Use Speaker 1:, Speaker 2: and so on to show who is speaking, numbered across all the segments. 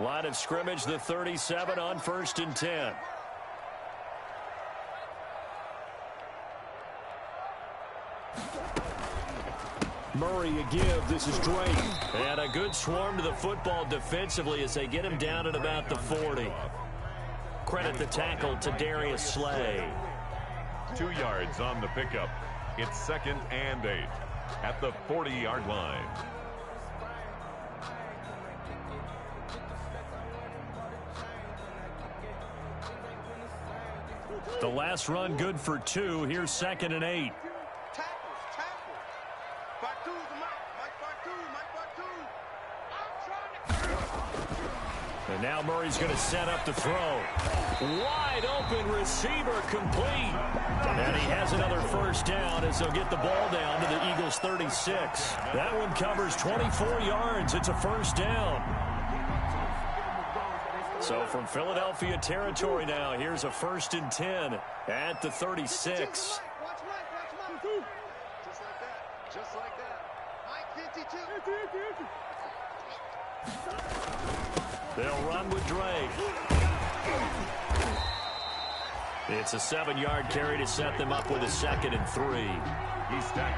Speaker 1: Line of scrimmage, the 37 on 1st and 10. Murray a give. This is Drake. And a good swarm to the football defensively as they get him down at about the 40. Credit the tackle to Darius Slay.
Speaker 2: 2 yards on the pickup. It's 2nd and 8 at the 40-yard line.
Speaker 1: The last run good for 2. Here's 2nd and 8. And now Murray's going to set up the throw. Wide open receiver complete. And he has another first down as they'll get the ball down to the Eagles' 36. That one covers 24 yards. It's a first down. So from Philadelphia territory now, here's a 1st and 10 at the 36.
Speaker 3: Just like that. 52.
Speaker 1: They'll run with Drake. It's a 7-yard carry to set them up with a 2nd and 3.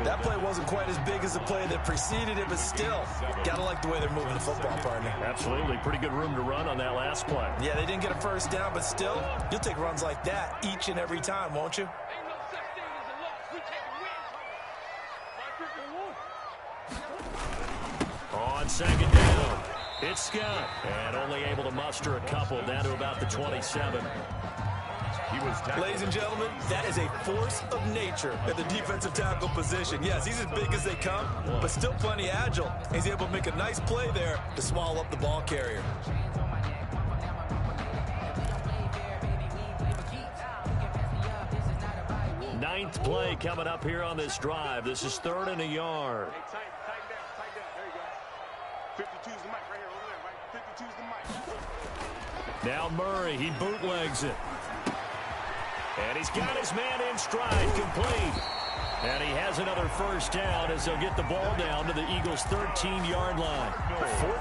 Speaker 4: That play wasn't quite as big as the play that preceded it, but still, gotta like the way they're moving the football, partner.
Speaker 1: Absolutely. Pretty good room to run on that last play.
Speaker 4: Yeah, they didn't get a first down, but still, you'll take runs like that each and every time, won't you?
Speaker 1: On 2nd down, it's Scott. And only able to muster a couple down to about the 27.
Speaker 4: Ladies and gentlemen, that is a force of nature at the defensive tackle position. Yes, he's as big as they come, but still plenty agile. He's able to make a nice play there to swallow up the ball carrier.
Speaker 1: Ninth play coming up here on this drive. This is 3rd and a yard.
Speaker 3: Tight down. There you go. 52's the mic right here, over there, right? 52's the mic.
Speaker 1: Now Murray, he bootlegs it. And he's got his man in stride, complete. And he has another first down as they'll get the ball down to the Eagles' 13-yard line.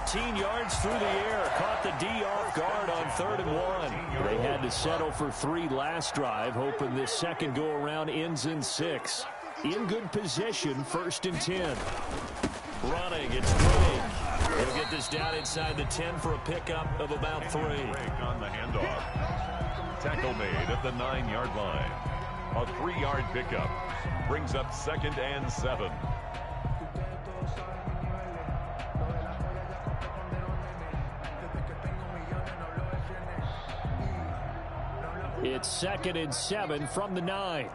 Speaker 1: 14 yards through the air. Caught the D off guard on 3rd and 1. They had to settle for 3 last drive, hoping this second go-around ends in 6. In good position, 1st and 10. Running, it's Drake. He'll get this down inside the 10 for a pickup of about 3.
Speaker 2: Drake on the handoff. Tackle made at the 9-yard line. A 3-yard pickup brings up 2nd and 7.
Speaker 1: It's 2nd and 7 from the 9.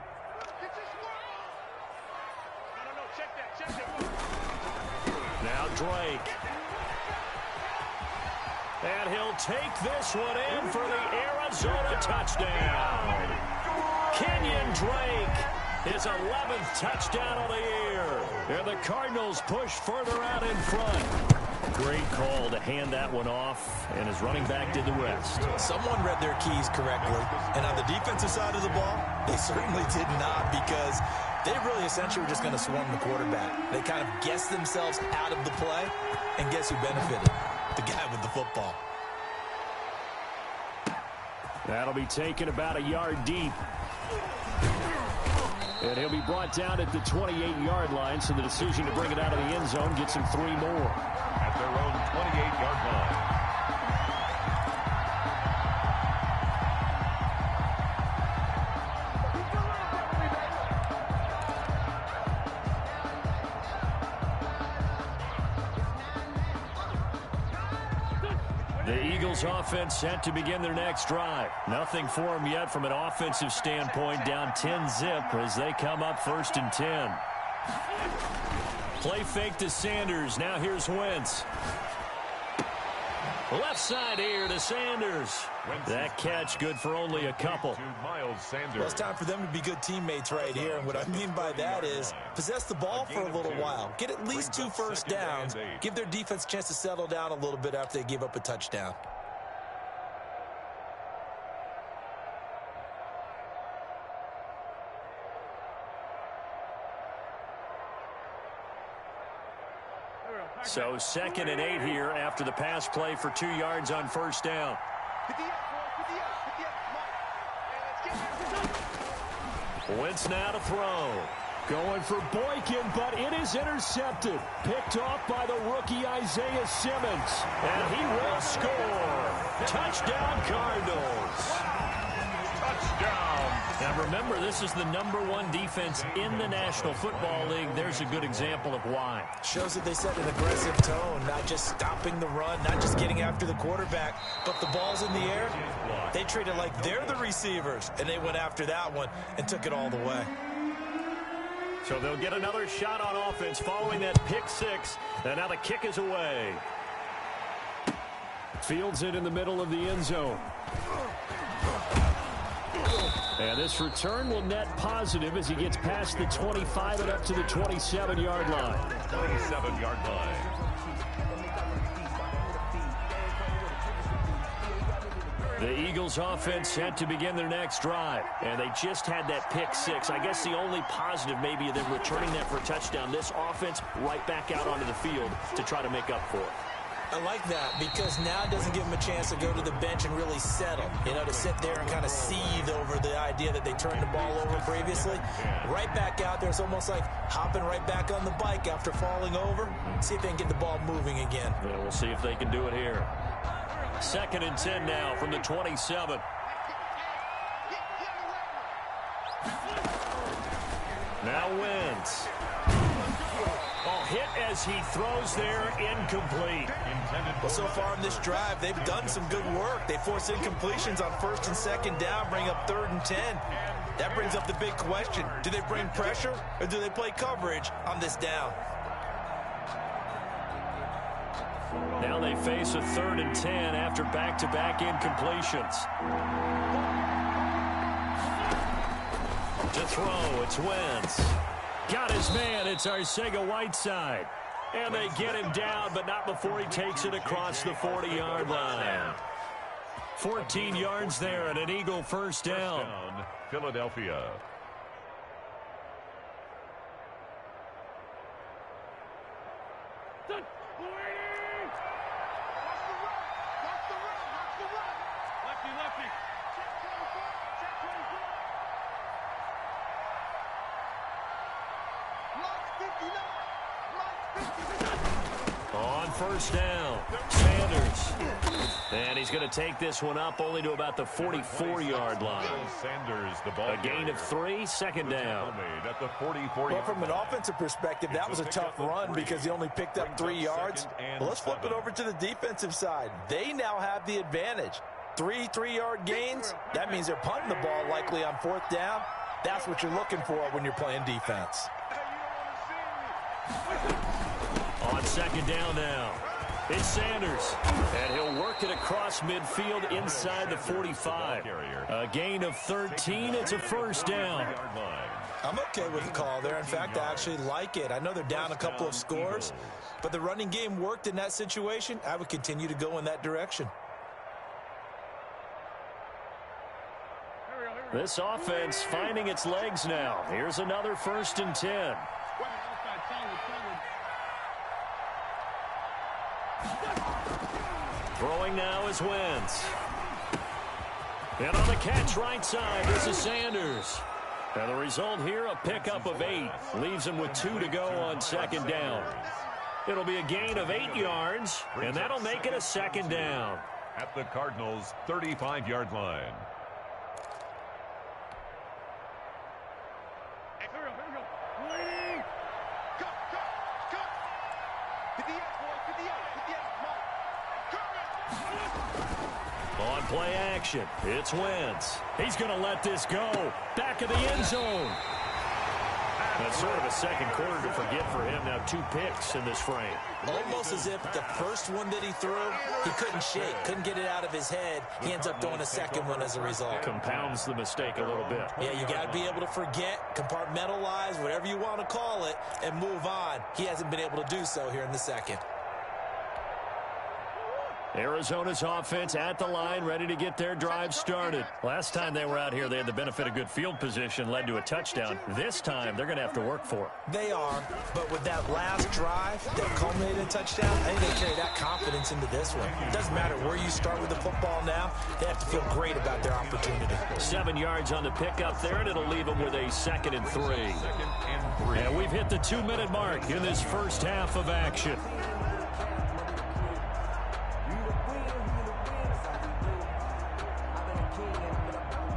Speaker 1: Now Drake. And he'll take this one in for the Arizona touchdown. Kenyon Drake, his 11th touchdown of the year. And the Cardinals push further out in front. Great call to hand that one off, and his running back did the rest.
Speaker 4: Someone read their keys correctly, and on the defensive side of the ball, they certainly did not, because they really essentially were just going to swarm the quarterback. They kind of guessed themselves out of the play, and guess who benefited? The guy with the football.
Speaker 1: That'll be taken about a yard deep. And he'll be brought down at the 28-yard line, so the decision to bring it out of the end zone gets him 3 more.
Speaker 2: At their own 28-yard line.
Speaker 1: The Eagles offense set to begin their next drive. Nothing for them yet from an offensive standpoint, down 10-zip as they come up 1st and 10. Play fake to Sanders. Now here's Wentz. Left side here to Sanders. That catch good for only a couple.
Speaker 2: Miles Sanders.
Speaker 4: Well, it's time for them to be good teammates right here. And what I mean by that is possess the ball for a little while. Get at least 2 first downs. Give their defense a chance to settle down a little bit after they give up a touchdown.
Speaker 1: So 2nd and 8 here after the pass play for 2 yards on first down. Wentz now to throw. Going for Boykin, but it is intercepted. Picked off by the rookie Isaiah Simmons. And he will score. Touchdown, Cardinals.
Speaker 2: Touchdown.
Speaker 1: Now remember, this is the #1 defense in the National Football League. There's a good example of why.
Speaker 4: Shows that they set an aggressive tone, not just stopping the run, not just getting after the quarterback, but the ball's in the air. They treat it like they're the receivers, and they went after that one and took it all the way.
Speaker 1: So they'll get another shot on offense following that pick 6, and now the kick is away. Fields it in the middle of the end zone. And this return will net positive as he gets past the 25 and up to the 27-yard line.
Speaker 2: 27-yard line.
Speaker 1: The Eagles offense set to begin their next drive, and they just had that pick 6. I guess the only positive maybe of them returning that for a touchdown. This offense right back out onto the field to try to make up for it.
Speaker 4: I like that because now it doesn't give them a chance to go to the bench and really settle, to sit there and kind of seethe over the idea that they turned the ball over previously. Right back out there, it's almost like hopping right back on the bike after falling over. See if they can get the ball moving again.
Speaker 1: Yeah, we'll see if they can do it here. 2nd and 10 now from the 27. Now Wentz. Hit as he throws there, incomplete.
Speaker 4: Well, so far in this drive, they've done some good work. They force incompletions on 1st and 2nd down, bring up 3rd and 10. That brings up the big question. Do they bring pressure or do they play coverage on this down?
Speaker 1: Now they face a 3rd and 10 after back-to-back incompletions. To throw, it's Wentz. Got his man, it's Arcega-Whiteside. And they get him down, but not before he takes it across the 40-yard line. 14 yards there and an Eagle first down.
Speaker 2: Philadelphia.
Speaker 1: On first down, Sanders. And he's going to take this one up only to about the 44-yard line.
Speaker 2: Sanders, the ball.
Speaker 1: A gain of 3, 2nd down.
Speaker 2: At the 44.
Speaker 4: Well, from an offensive perspective, that was a tough run because he only picked up 3 yards. Well, let's flip it over to the defensive side. They now have the advantage. 3 3-yard gains. That means they're punting the ball likely on 4th down. That's what you're looking for when you're playing defense.
Speaker 1: On 2nd down now, it's Sanders. And he'll work it across midfield inside the 45. A gain of 13. It's a first down.
Speaker 4: I'm okay with the call there. In fact, I actually like it. I know they're down a couple of scores, but the running game worked in that situation. I would continue to go in that direction.
Speaker 1: This offense finding its legs now. Here's another 1st and 10. Throwing now is Wentz. And on the catch right side, this is Sanders. And the result here, a pickup of 8. Leaves him with 2 to go on 2nd down. It'll be a gain of 8 yards, and that'll make it a 2nd down.
Speaker 2: At the Cardinals' 35-yard line.
Speaker 1: On play action, it's Wentz. He's going to let this go. Back of the end zone. That's sort of a second quarter to forget for him. Now 2 picks in this frame.
Speaker 4: Almost as if the first one that he threw, he couldn't shake, couldn't get it out of his head. He ends up throwing a second one as a result.
Speaker 1: Compounds the mistake a little bit.
Speaker 4: Yeah, you got to be able to forget, compartmentalize, whatever you want to call it, and move on. He hasn't been able to do so here in the second.
Speaker 1: Arizona's offense at the line, ready to get their drive started. Last time they were out here, they had the benefit of good field position, led to a touchdown. This time, they're going to have to work for it.
Speaker 4: They are, but with that last drive that culminated in a touchdown, I think they carry that confidence into this one. It doesn't matter where you start with the football now. They have to feel great about their opportunity.
Speaker 1: 7 yards on the pickup there, and it'll leave them with a 2nd and 3. And we've hit the 2-minute mark in this first half of action.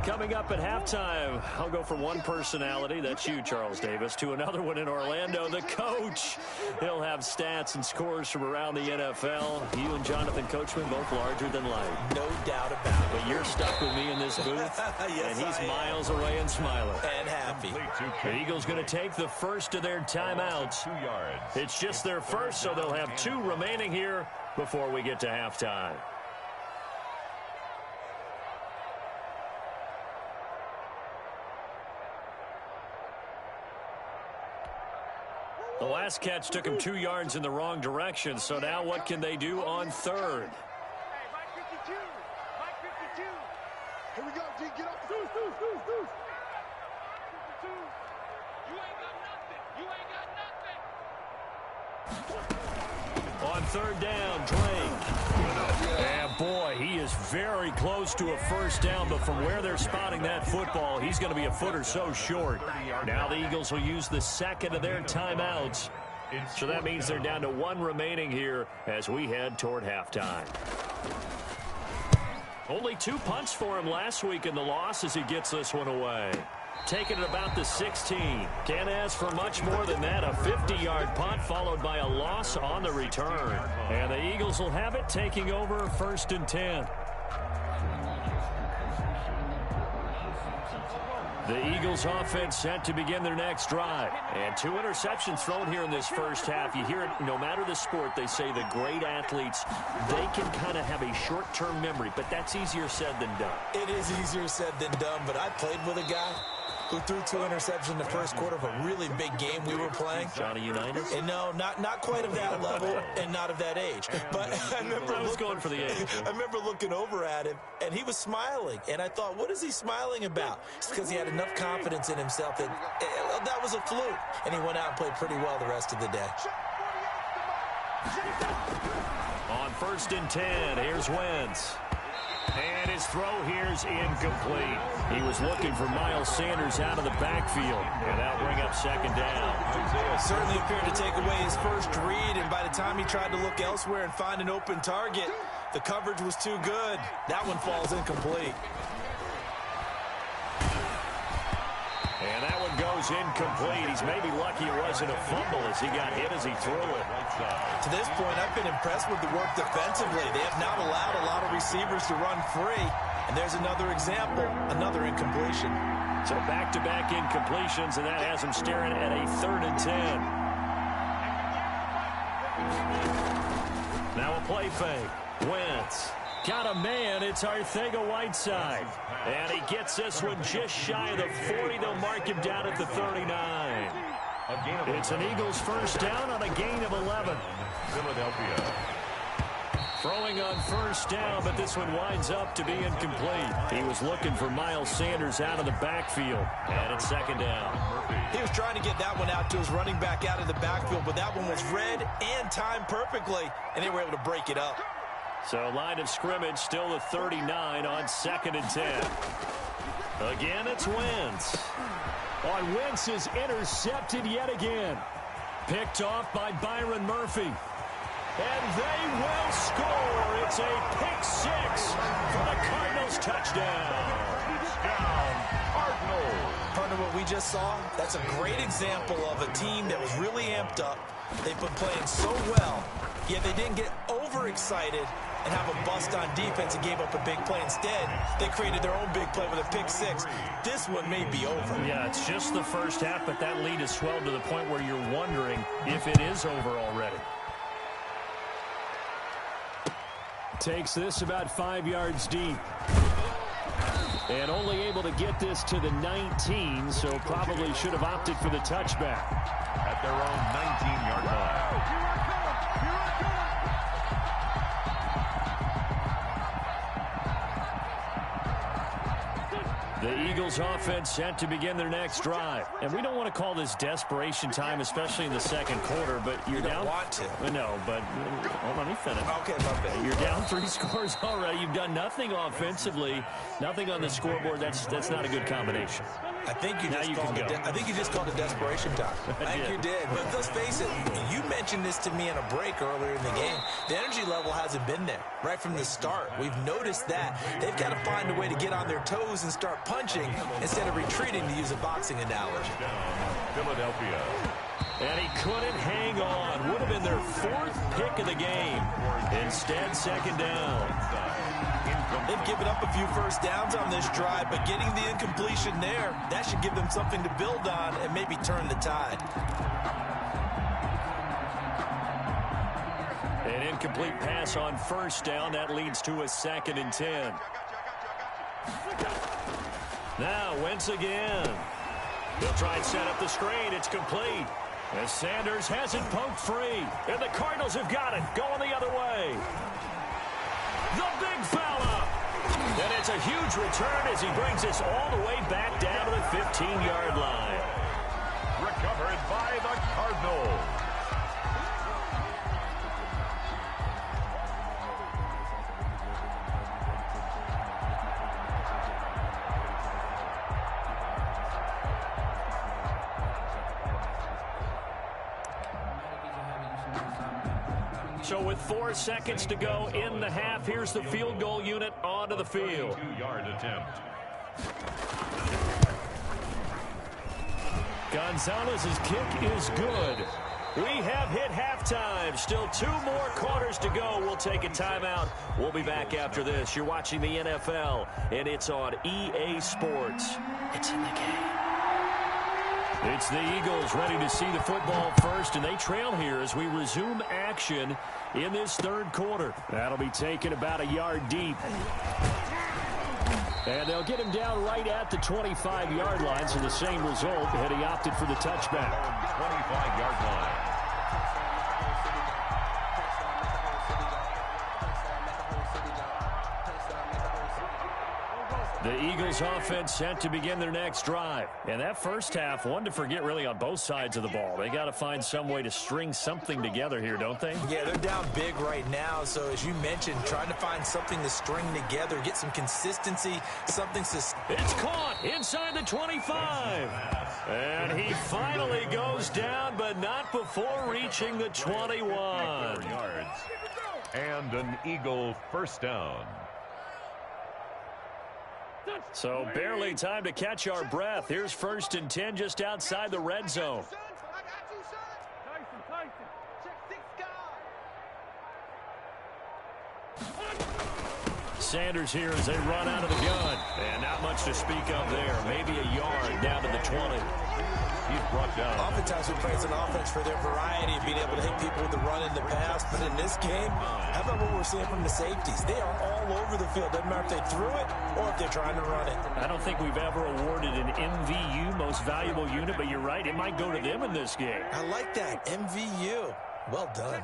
Speaker 1: Coming up at halftime, I'll go from one personality, that's you, Charles Davis, to another one in Orlando, the coach. He'll have stats and scores from around the NFL. You and Jonathan Coachman, both larger than life.
Speaker 4: No doubt about it.
Speaker 1: But you're stuck with me in this booth,
Speaker 4: yes,
Speaker 1: and he's miles away and smiling.
Speaker 4: And happy.
Speaker 1: The Eagles going to take the first of their timeouts.
Speaker 2: 2 yards.
Speaker 1: It's just their first, so they'll have 2 remaining here before we get to halftime. The last catch took him 2 yards in the wrong direction, so now what can they do on 3rd?
Speaker 3: Hey, Mike 52. Mike 52. Here we go, G. Get off the deuce. 52. You ain't got nothing. You ain't got nothing.
Speaker 1: On 3rd down, Drake. And boy, he is very close to a first down, but from where they're spotting that football, he's going to be a foot or so short. Now the Eagles will use the 2nd of their timeouts. So that means they're down to 1 remaining here as we head toward halftime. Only 2 punts for him last week in the loss as he gets this one away. Taking it about the 16. Can't ask for much more than that. A 50-yard punt followed by a loss on the return. And the Eagles will have it, taking over 1st and 10. The Eagles offense set to begin their next drive. And 2 interceptions thrown here in this first half. You hear it, no matter the sport, they say the great athletes, they can kind of have a short-term memory, but that's easier said than done.
Speaker 4: It is easier said than done, but I played with a guy who threw 2 interceptions in the first quarter of a really big game we were playing.
Speaker 1: Johnny Unitas?
Speaker 4: And no, not quite of that level and not of that age. But I
Speaker 1: was going for the age.
Speaker 4: I remember looking over at him, and he was smiling. And I thought, what is he smiling about? It's because he had enough confidence in himself that that was a fluke. And he went out and played pretty well the rest of the day.
Speaker 1: On 1st and 10, here's Wentz. And his throw here's incomplete. He was looking for Miles Sanders out of the backfield. And that'll bring up 2nd down.
Speaker 4: Certainly appeared to take away his first read, and by the time he tried to look elsewhere and find an open target, the coverage was too good. That one falls incomplete.
Speaker 1: And that one goes incomplete. He's maybe lucky it wasn't a fumble as he got hit as he threw it.
Speaker 4: To this point, I've been impressed with the work defensively. They have not allowed a lot of receivers to run free. And there's another example, another incompletion.
Speaker 1: So back-to-back incompletions, and that has him staring at a 3rd and 10. Now a play fake. Wentz. Got a man, it's Arcega-Whiteside. And he gets this one just shy of the 40. They'll mark him down at the 39. It's an Eagles first down on a gain of 11.
Speaker 2: Philadelphia.
Speaker 1: Throwing on 1st down, but this one winds up to be incomplete. He was looking for Miles Sanders out of the backfield. And it's 2nd down.
Speaker 4: He was trying to get that one out to his running back out of the backfield, but that one was read and timed perfectly, and they were able to break it up.
Speaker 1: So line of scrimmage still the 39 on 2nd and 10. Again, it's Wentz. On Wentz is intercepted yet again. Picked off by Byron Murphy. And they will score. It's a pick 6 for the Cardinals touchdown.
Speaker 2: Cardinals.
Speaker 4: Partner, what we just saw, that's a great example of a team that was really amped up. They've been playing so well, yet they didn't get overexcited and have a bust on defense and gave up a big play. Instead, they created their own big play with a pick 6. This one may be over.
Speaker 1: Yeah, it's just the first half, but that lead has swelled to the point where you're wondering if it is over already. Takes this about 5 yards deep. And only able to get this to the 19, so probably should have opted for the touchback.
Speaker 2: At their own 19-yard line.
Speaker 1: The Eagles offense set to begin their next drive. And we don't want to call this desperation time, especially in the second quarter, but you're down.
Speaker 4: You don't want to.
Speaker 1: No, but hold on, let me finish.
Speaker 4: Okay, my bad.
Speaker 1: You're down 3 scores already. You've done nothing offensively, nothing on the scoreboard. That's not a good combination.
Speaker 4: I think you just called it desperation time. I think you did. But let's face it, you mentioned this to me in a break earlier in the game. The energy level hasn't been there right from the start. We've noticed that. They've got to find a way to get on their toes and start punching instead of retreating, to use a boxing analogy.
Speaker 2: Philadelphia.
Speaker 1: And he couldn't hang on. Would have been their 4th pick of the game. Instead, second down.
Speaker 4: They've given up a few first downs on this drive, but getting the incompletion there, that should give them something to build on and maybe turn the tide.
Speaker 1: An incomplete pass on first down. That leads to a 2nd and 10. Now, Wentz again. They'll try and set up the screen. It's complete. As Sanders has it poked free. And the Cardinals have got it. Going the other way. The big fella. And it's a huge return as he brings us all the way back down to the 15-yard line.
Speaker 2: Recovered by the Cardinals.
Speaker 1: So with 4 seconds to go in the half, here's the field goal unit onto the field.
Speaker 2: 32-yard attempt.
Speaker 1: Gonzalez's kick is good. We have hit halftime. Still 2 more quarters to go. We'll take a timeout. We'll be back after this. You're watching the NFL, and it's on EA Sports. It's in the game. It's the Eagles ready to see the football first, and they trail here as we resume action in this 3rd quarter. That'll be taken about a yard deep. And they'll get him down right at the 25-yard line, so the same result, had he opted for the touchback.
Speaker 2: 25-yard line.
Speaker 1: The Eagles offense set to begin their next drive. And that first half, one to forget really on both sides of the ball. They got to find some way to string something together here, don't they?
Speaker 4: Yeah, they're down big right now. So as you mentioned, trying to find something to string together, get some consistency, something.
Speaker 1: It's caught inside the 25. And he finally goes down, but not before reaching the 21.
Speaker 2: Yards. And an Eagle first down.
Speaker 1: So barely time to catch our breath. Here's 1st and 10 just outside the red zone. Sanders here as they run out of the gun. And not much to speak of there. Maybe a yard down to the 20.
Speaker 2: He's brought down.
Speaker 4: Oftentimes we praise an offense for their variety of being able to hit people with the run in the pass. But in this game, how about what we're seeing from the safeties? They are all over the field. Doesn't matter if they threw it or if they're trying to run it.
Speaker 1: I don't think we've ever awarded an MVU, most valuable unit, but you're right. It might go to them in this game.
Speaker 4: I like that. MVU. Well done.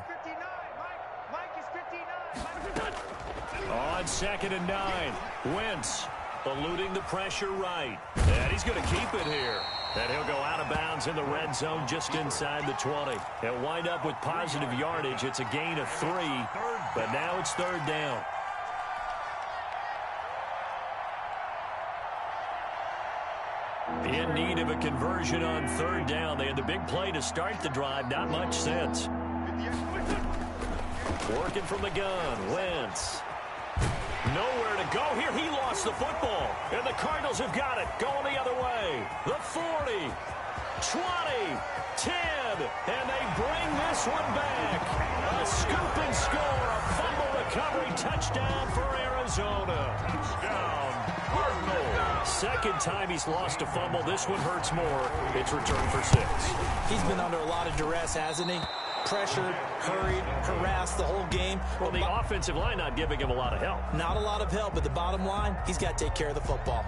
Speaker 1: On 2nd and 9, Wentz eluding the pressure right. And he's going to keep it here. And he'll go out of bounds in the red zone just inside the 20. He'll wind up with positive yardage. It's a gain of 3, but now it's 3rd down. In need of a conversion on 3rd down. They had the big play to start the drive. Not much sense. Working from the gun, Wentz. Nowhere to go here. He lost the football. And the Cardinals have got it. Going the other way. The 40, 20, 10. And they bring this one back. A scoop and score. A fumble recovery touchdown for Arizona.
Speaker 2: Touchdown, Cardinals.
Speaker 1: Second time he's lost a fumble. This one hurts more. It's returned for 6.
Speaker 4: He's been under a lot of duress, hasn't he? Pressured, hurried, harassed the whole game.
Speaker 1: Well, the offensive line not giving him a lot of help.
Speaker 4: Not a lot of help, but the bottom line, he's got to take care of the football.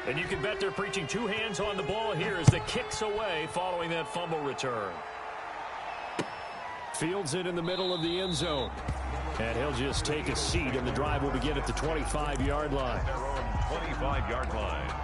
Speaker 1: And you can bet they're preaching 2 hands on the ball here as the kick's away following that fumble return. Fields it in the middle of the end zone. And he'll just take a seat, and the drive will begin at the 25-yard line.
Speaker 2: Their own 25-yard line.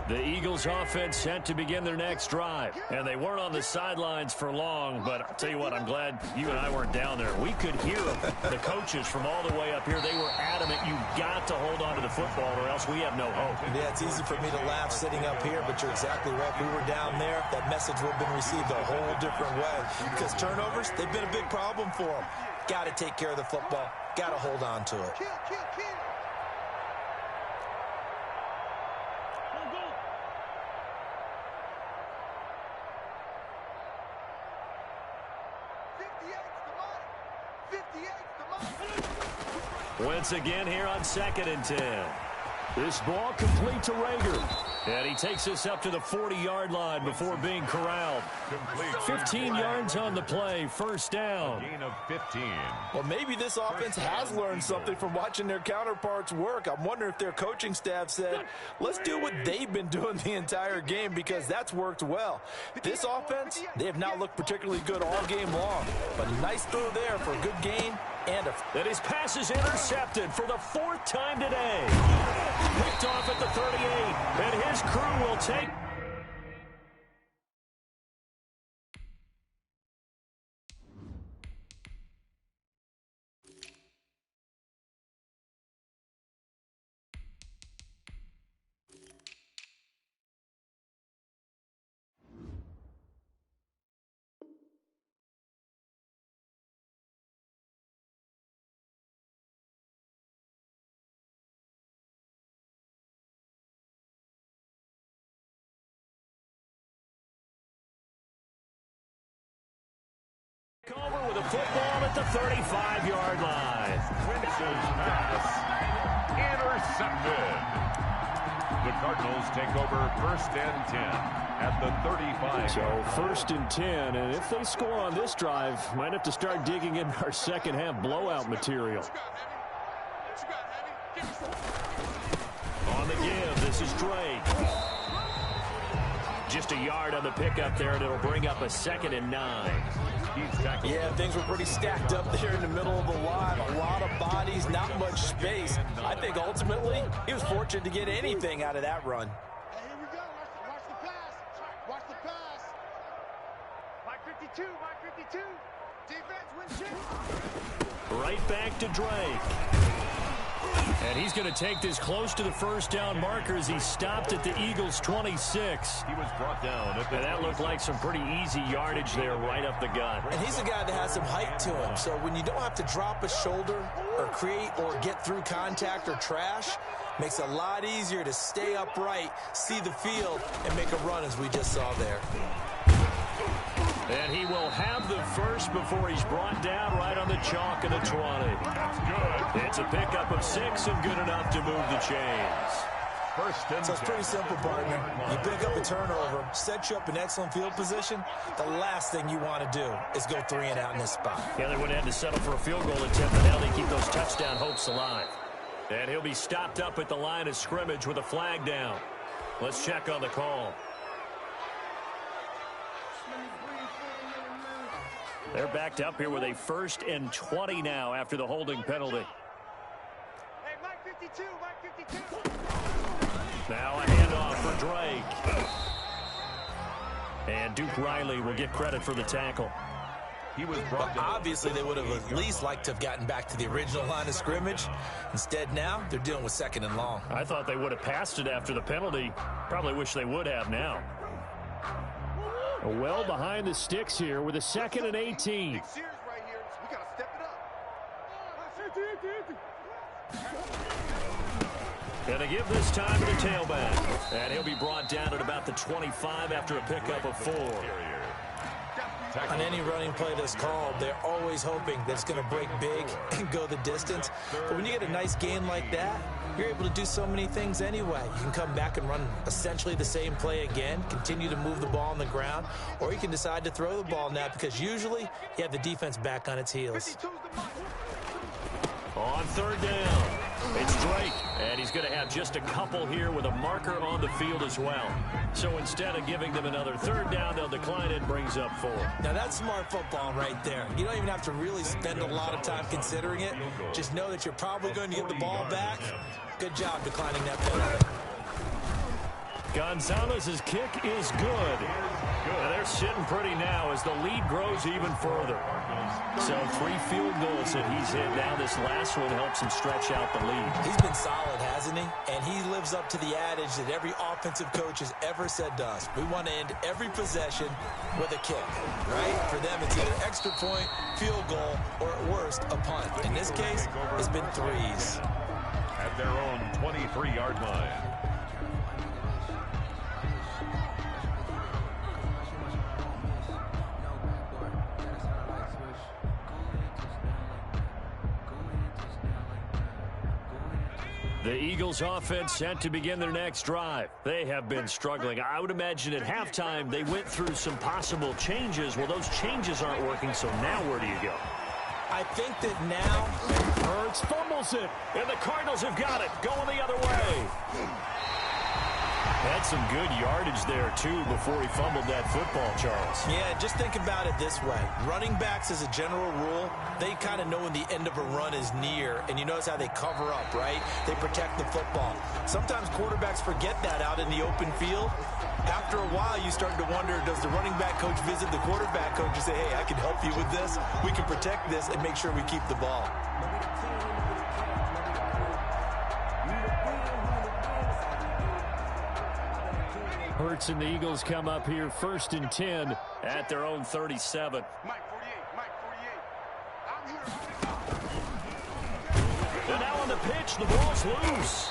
Speaker 1: The Eagles offense set to begin their next drive. And they weren't on the sidelines for long, but I'll tell you what, I'm glad you and I weren't down there. We could hear the coaches from all the way up here. They were adamant, you've got to hold on to the football or else we have no hope.
Speaker 4: Yeah, it's easy for me to laugh sitting up here, but you're exactly right. If we were down there, that message would have been received a whole different way. Because turnovers, they've been a big problem for them. Got to take care of the football. Got to hold on to it.
Speaker 1: Once again here on 2nd and 10. This ball complete to Rager. And he takes us up to the 40-yard line before being corralled. 15 yards on the play, first down.
Speaker 2: Gain of 15.
Speaker 4: Well, maybe this offense has learned something from watching their counterparts work. I'm wondering if their coaching staff said, let's do what they've been doing the entire game because that's worked well. This offense, they have not looked particularly good all game long. But a nice throw there for a good gain. And
Speaker 1: his pass is intercepted for the 4th time today. Picked off at the 38, and his crew will take. Over with a football at the 35-yard line.
Speaker 2: Winchell's pass intercepted. The Cardinals take over 1st and 10 at the 35.
Speaker 1: So 1st and 10, and if they score on this drive, might have to start digging in our second half blowout material. On the give, this is Drake. Just a yard on the pickup there, and it'll bring up a 2nd and 9.
Speaker 4: Yeah, things were pretty stacked up there in the middle of the line. A lot of bodies, not much space. I think ultimately he was fortunate to get anything out of that run.
Speaker 3: Hey, here we go. Watch the pass. Watch the pass. Mike 52, Mike 52. Defense wins shit.
Speaker 1: Right back to Drake. And he's going to take this close to the first down marker as he stopped at the Eagles' 26.
Speaker 2: He was brought down.
Speaker 1: And that looked like some pretty easy yardage there right up the gut.
Speaker 4: And he's a guy that has some height to him. So when you don't have to drop a shoulder or create or get through contact or trash, makes it a lot easier to stay upright, see the field, and make a run as we just saw there.
Speaker 1: And he will have the first before he's brought down right on the chalk of the 20.
Speaker 2: That's good.
Speaker 1: It's a pickup of 6 and good enough to move the chains.
Speaker 2: 1st and
Speaker 4: So it's pretty simple, partner. You pick up a turnover, set you up in excellent field position. The last thing you want to do is go 3 and out in this spot.
Speaker 1: Yeah, they would have had to settle for a field goal attempt, but now they keep those touchdown hopes alive. And he'll be stopped up at the line of scrimmage with a flag down. Let's check on the call. They're backed up here with a 1st and 20 now after the holding penalty.
Speaker 3: Hey, Mike 52, Mike 52.
Speaker 1: Now a handoff for Drake. And Duke Riley will get credit for the tackle.
Speaker 2: He was brought down.
Speaker 4: Obviously, they would have at least liked to have gotten back to the original line of scrimmage. Instead, now they're dealing with 2nd and long.
Speaker 1: I thought they would have passed it after the penalty. Probably wish they would have now. Well behind the sticks here with a 2nd and 18.
Speaker 3: Big series right here. We got to step it up.
Speaker 1: And they give this time to the tailback. And he'll be brought down at about the 25 after a pickup of 4.
Speaker 4: On any running play that's called, they're always hoping that it's going to break big and go the distance. But when you get a nice gain like that, you're able to do so many things anyway. You can come back and run essentially the same play again, continue to move the ball on the ground, or you can decide to throw the ball now because usually you have the defense back on its heels.
Speaker 1: On 3rd down, it's Drake, and he's he's going to have just a couple here with a marker on the field as well. So instead of giving them another third down, they'll decline it, brings up 4.
Speaker 4: Now, that's smart football right there. You don't even have to really spend a lot of time considering it. Just know that you're probably going to get the ball back. Good job declining that penalty.
Speaker 1: Gonzalez's kick is good. And they're sitting pretty now as the lead grows even further. So 3 field goals that he's hit now. This last one helps him stretch out the lead.
Speaker 4: He's been solid, hasn't he? And he lives up to the adage that every offensive coach has ever said to us. We want to end every possession with a kick, right? For them, it's either extra point, field goal, or at worst, a punt. In this case, it's been 3s.
Speaker 2: At their own 23-yard line.
Speaker 1: The Eagles offense set to begin their next drive. They have been struggling. I would imagine at halftime they went through some possible changes. Well, those changes aren't working, so now where do you go?
Speaker 4: I think that now
Speaker 1: Hurts fumbles it, and the Cardinals have got it, going the other way. Had some good yardage there, too, before he fumbled that football, Charles.
Speaker 4: Yeah, just think about it this way. Running backs, as a general rule, they kind of know when the end of a run is near, and you notice how they cover up, right? They protect the football. Sometimes quarterbacks forget that out in the open field. After a while, you start to wonder, does the running back coach visit the quarterback coach and say, hey, I can help you with this, we can protect this, and make sure we keep the ball.
Speaker 1: Hurts and the Eagles come up here 1st and 10 at their own 37.
Speaker 3: Mike 48, I'm here.
Speaker 1: And now on the pitch, the ball's loose.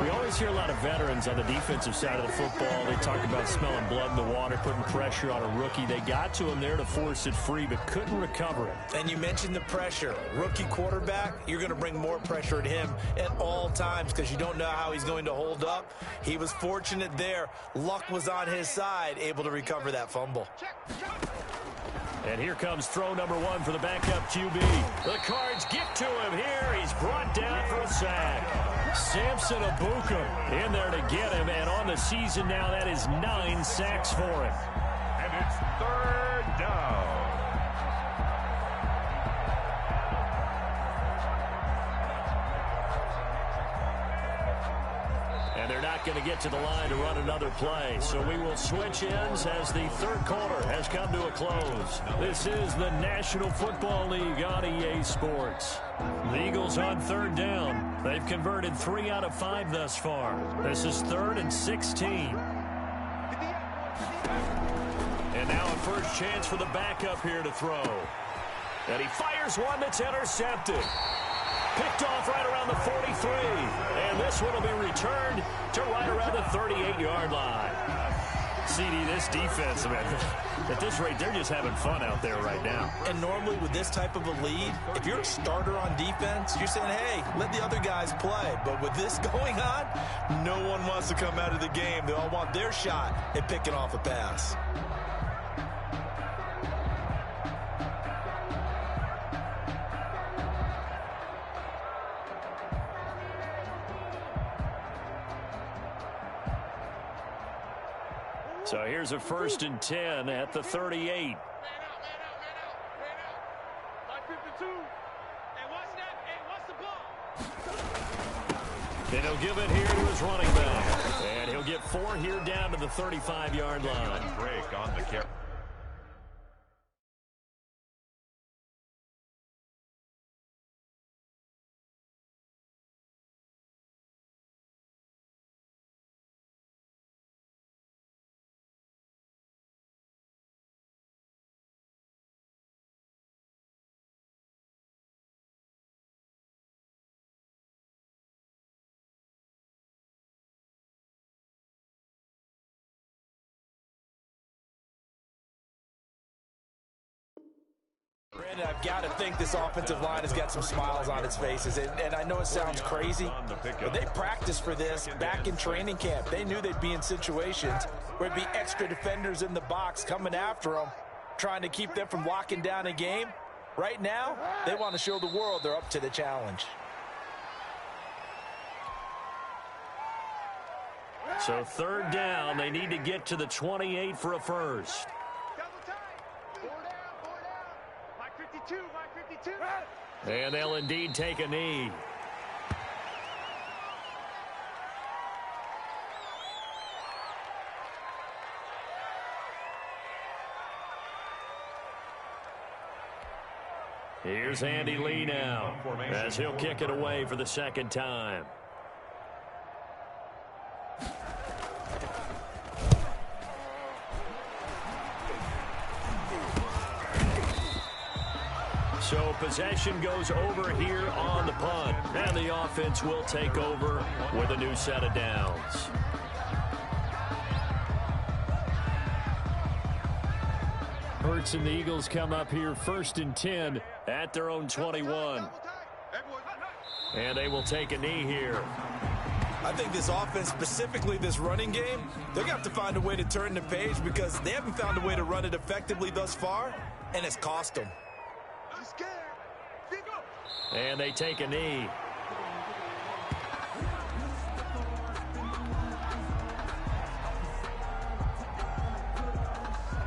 Speaker 1: We always hear a lot of veterans on the defensive side of the football. They talk about smelling blood in the water, putting pressure on a rookie. They got to him there to force it free, but couldn't recover it.
Speaker 4: And you mentioned the pressure. Rookie quarterback, you're going to bring more pressure at him at all times because you don't know how he's going to hold up. He was fortunate there. Luck was on his side, able to recover that fumble.
Speaker 1: And here comes throw number 1 for the backup QB. The Cards get to him here. He's brought down for a sack. Samson Abuka in there to get him. And on the season now, that is 9 sacks for him.
Speaker 2: And it's 3rd down.
Speaker 1: And they're not going to get to the line to run another play. So we will switch ends as the 3rd quarter has come to a close. This is the National Football League on EA Sports. The Eagles on 3rd down. They've converted 3 out of 5 thus far. This is 3rd and 16. And now a first chance for the backup here to throw. And he fires one that's intercepted. Picked off right around the 43. And this one will be returned to right around the 38-yard line. CD, this defense, man, at this rate, they're just having fun out there right now.
Speaker 4: And normally with this type of a lead, if you're a starter on defense, you're saying, hey, let the other guys play. But with this going on, no one wants to come out of the game. They all want their shot at picking off a pass.
Speaker 1: So here's a 1st and 10 at the 38.
Speaker 3: Man out. Mike 52. And what's that? And what's the ball?
Speaker 1: And he'll give it here to his running back. And he'll get 4 here down to the 35-yard line.
Speaker 2: Break on the carry.
Speaker 4: Brandon, I've got to think this offensive line has got some smiles on its faces. And I know it sounds crazy, but they practiced for this back in training camp. They knew they'd be in situations where it'd be extra defenders in the box coming after them, trying to keep them from locking down a game. Right now, they want to show the world they're up to the challenge.
Speaker 1: So third down, they need to get to the 28 for a first.
Speaker 3: Double time. Four down. Mike 52, Mike 52.
Speaker 1: And they'll indeed take a knee. Here's Andy Lee now, as he'll kick it away for the second time. So possession goes over here on the punt, and the offense will take over with a new set of downs. Hurts and the Eagles come up here first and 10 at their own 21. And they will take a knee here.
Speaker 4: I think this offense, specifically this running game, they're going to have to find a way to turn the page because they haven't found a way to run it effectively thus far, and it's cost them.
Speaker 1: And they take a knee.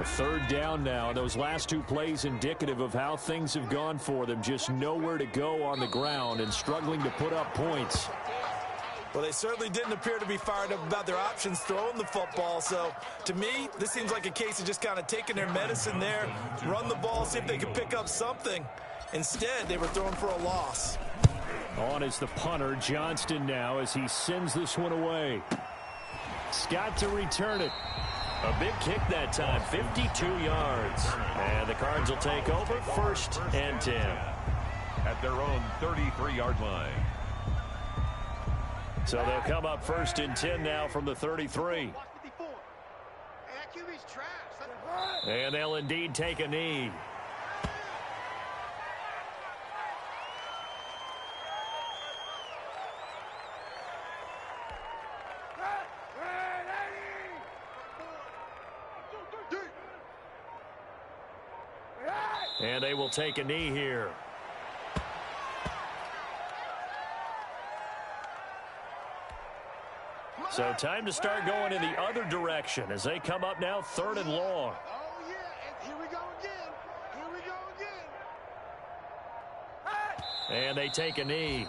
Speaker 1: Third down now. Those last two plays indicative of how things have gone for them. Just nowhere to go on the ground and struggling to put up points.
Speaker 4: Well, they certainly didn't appear to be fired up about their options throwing the football. So, to me, this seems like a case of just kind of taking their medicine there, run the ball, see if they can pick up something. Instead, they were throwing for a loss.
Speaker 1: On is the punter, Johnston now, as he sends this one away. Scott to return it. A big kick that time, 52 yards. And the Cards will take over first and 10.
Speaker 2: At their own 33-yard line.
Speaker 1: So they'll come up first and 10 now from the 33. And they'll indeed take a knee. And they will take a knee here. So time to start going in the other direction as they come up now third and long.
Speaker 3: Oh, yeah, and here we go again. Here we go again.
Speaker 1: And they take a knee.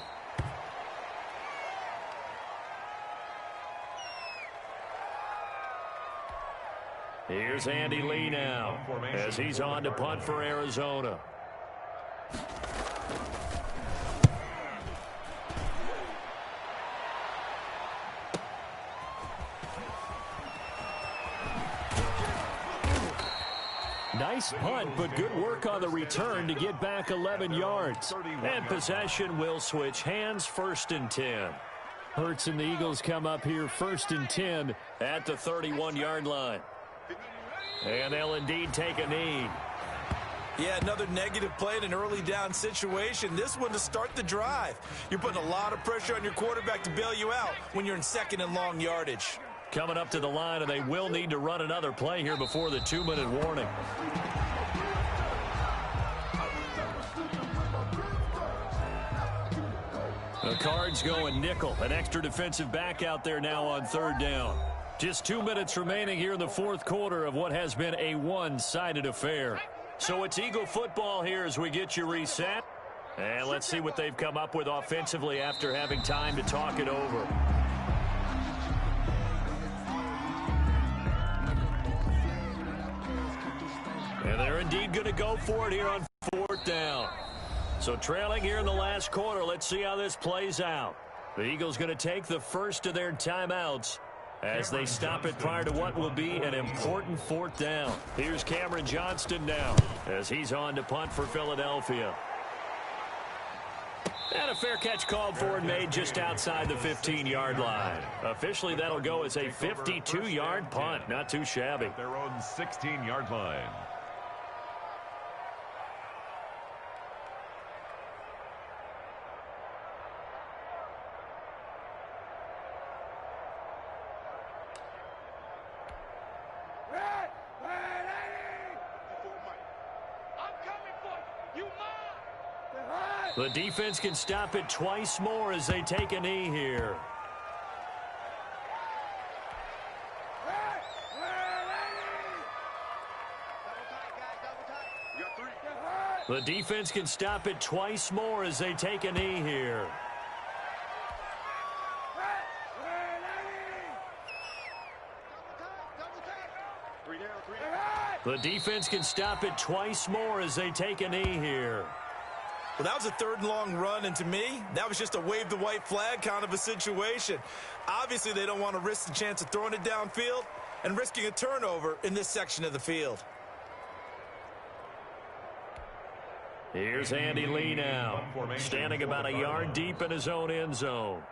Speaker 1: Here's Andy Lee now as he's on to punt for Arizona. Nice punt, but good work on the return to get back 11 yards. And possession will switch hands, first and 10. Hurts and the Eagles come up here first and 10 at the 31-yard line. And they'll indeed take a knee.
Speaker 4: Yeah, another negative play in an early down situation. This one to start the drive. You're putting a lot of pressure on your quarterback to bail you out when you're in second and long yardage.
Speaker 1: Coming up to the line, and they will need to run another play here before the 2-minute warning. The Cards going nickel. An extra defensive back out there now on third down. Just 2 minutes remaining here in the fourth quarter of what has been a one-sided affair. So it's Eagle football here as we get you reset. And let's see what they've come up with offensively after having time to talk it over. And they're indeed going to go for it here on fourth down. So trailing here in the last quarter, let's see how this plays out. The Eagles going to take the first of their timeouts as they stop it prior to what will be an important fourth down. Here's Cameron Johnston now as he's on to punt for Philadelphia. And a fair catch called for and made just outside the 15-yard line. Officially, that'll go as a 52-yard punt. Not too shabby.
Speaker 2: Their own 16-yard line.
Speaker 1: The defense can stop it twice more as they take a knee here. The defense can stop it twice more as they take a knee here. The defense can stop it twice more as they take a knee here.
Speaker 4: Well, that was a third and long run, and to me, that was just a wave the white flag kind of a situation. Obviously, they don't want to risk the chance of throwing it downfield and risking a turnover in this section of the field.
Speaker 1: Here's Andy Lee now, standing about a yard deep in his own end zone.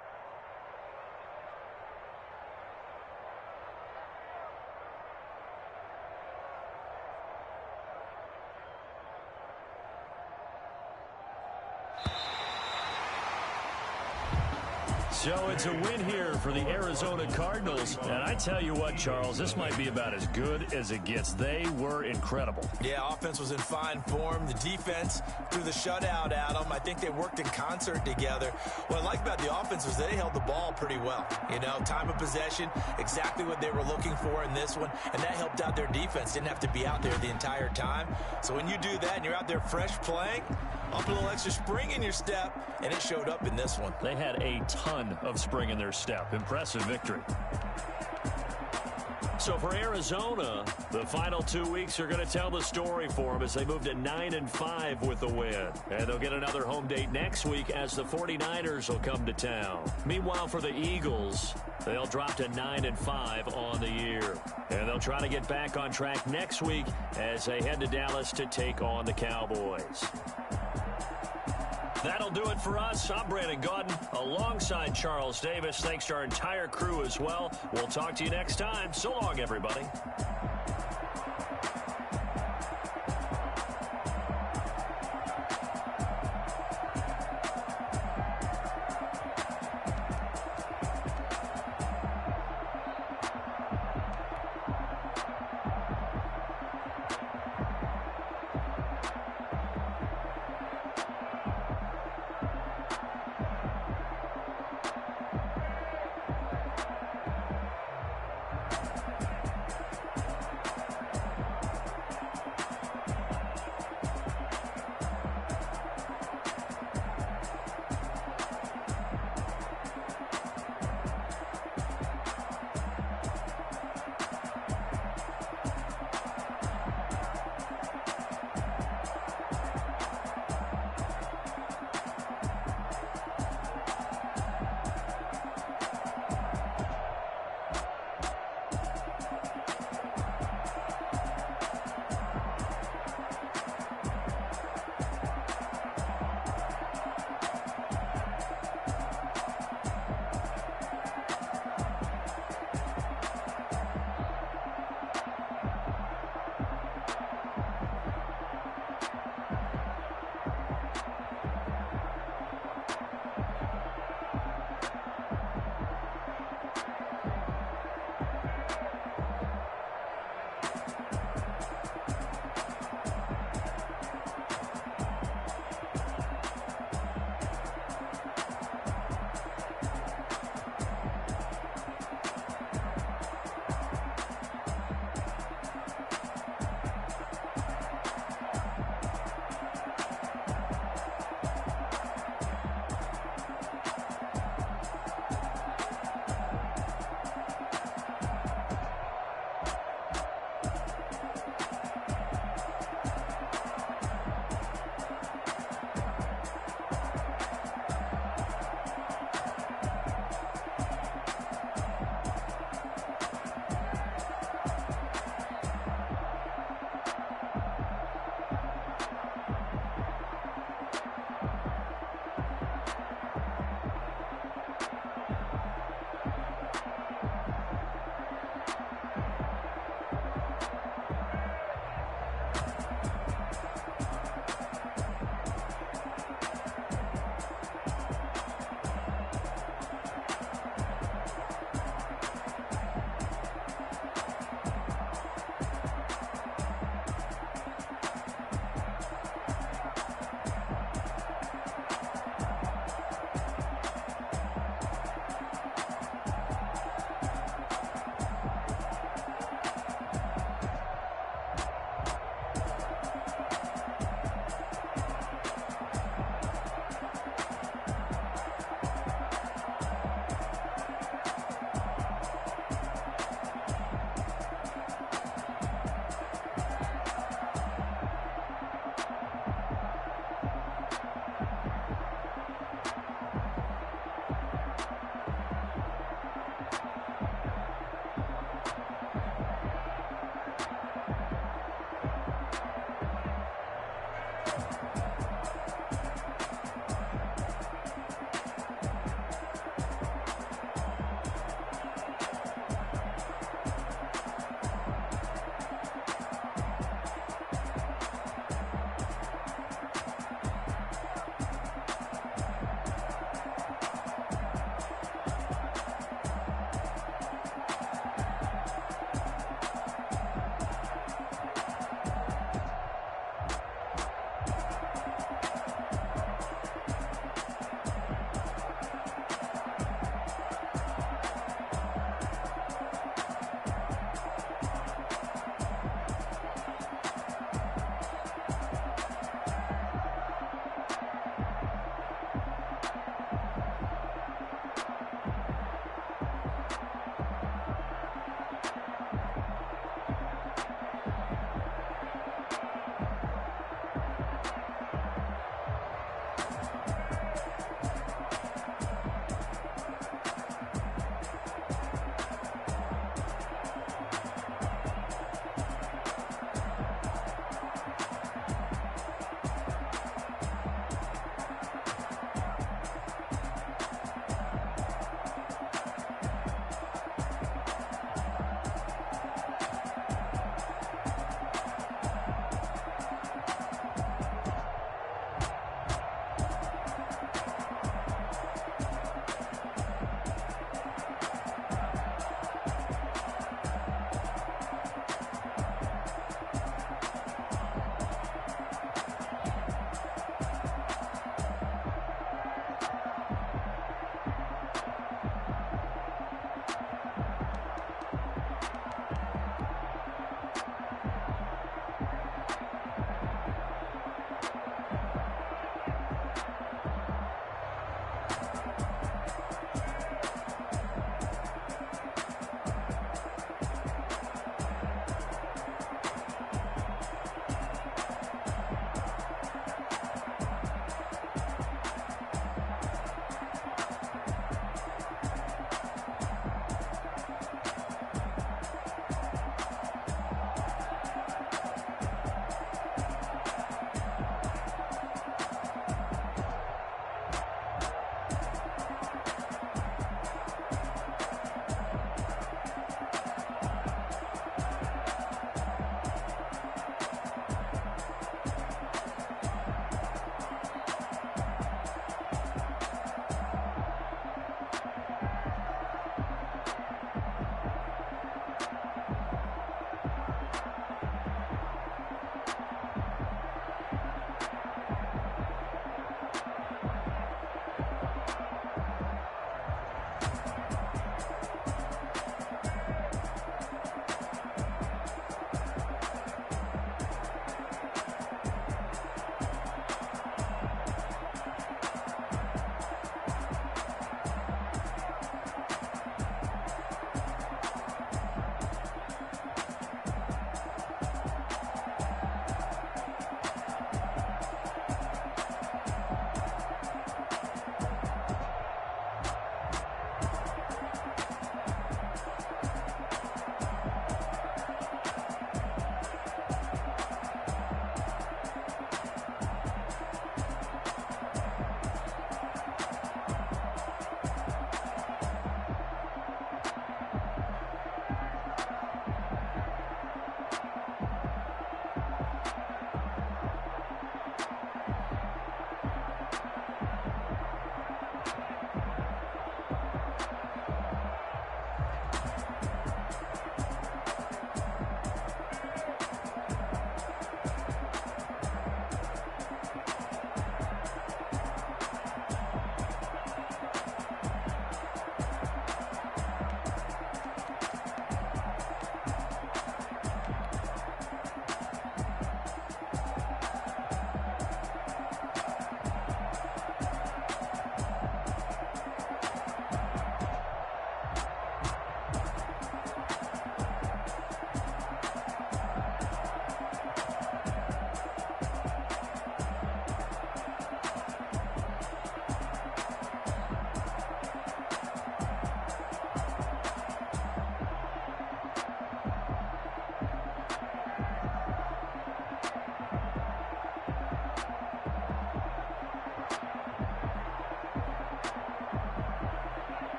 Speaker 1: So it's a win here for the Arizona Cardinals. And I tell you what, Charles, this might be about as good as it gets. They were incredible.
Speaker 4: Yeah, offense was in fine form. The defense threw the shutout at them. I think they worked in concert together. What I like about the offense was they held the ball pretty well. You know, time of possession, exactly what they were looking for in this one. And that helped out their defense. Didn't have to be out there the entire time. So when you do that and you're out there fresh playing, up a little extra spring in your step, and it showed up in this one.
Speaker 1: They had a ton of spring in their step. Impressive victory. So for Arizona, the final 2 weeks are going to tell the story for them as they move to 9-5 with the win. And they'll get another home date next week as the 49ers will come to town. Meanwhile, for the Eagles, they'll drop to 9-5 on the year. And they'll try to get back on track next week as they head to Dallas to take on the Cowboys. That'll do it for us. I'm Brandon Gaudin alongside Charles Davis. Thanks to our entire crew as well. We'll talk to you next time. So long, everybody.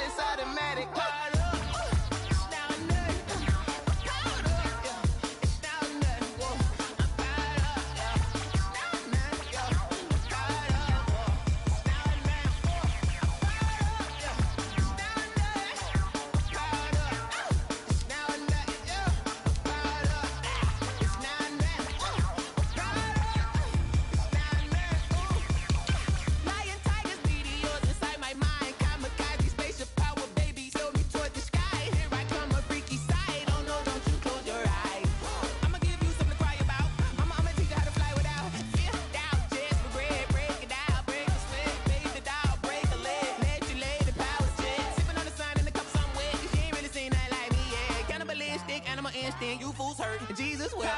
Speaker 5: it's automatic. You fools hurt. Jesus will.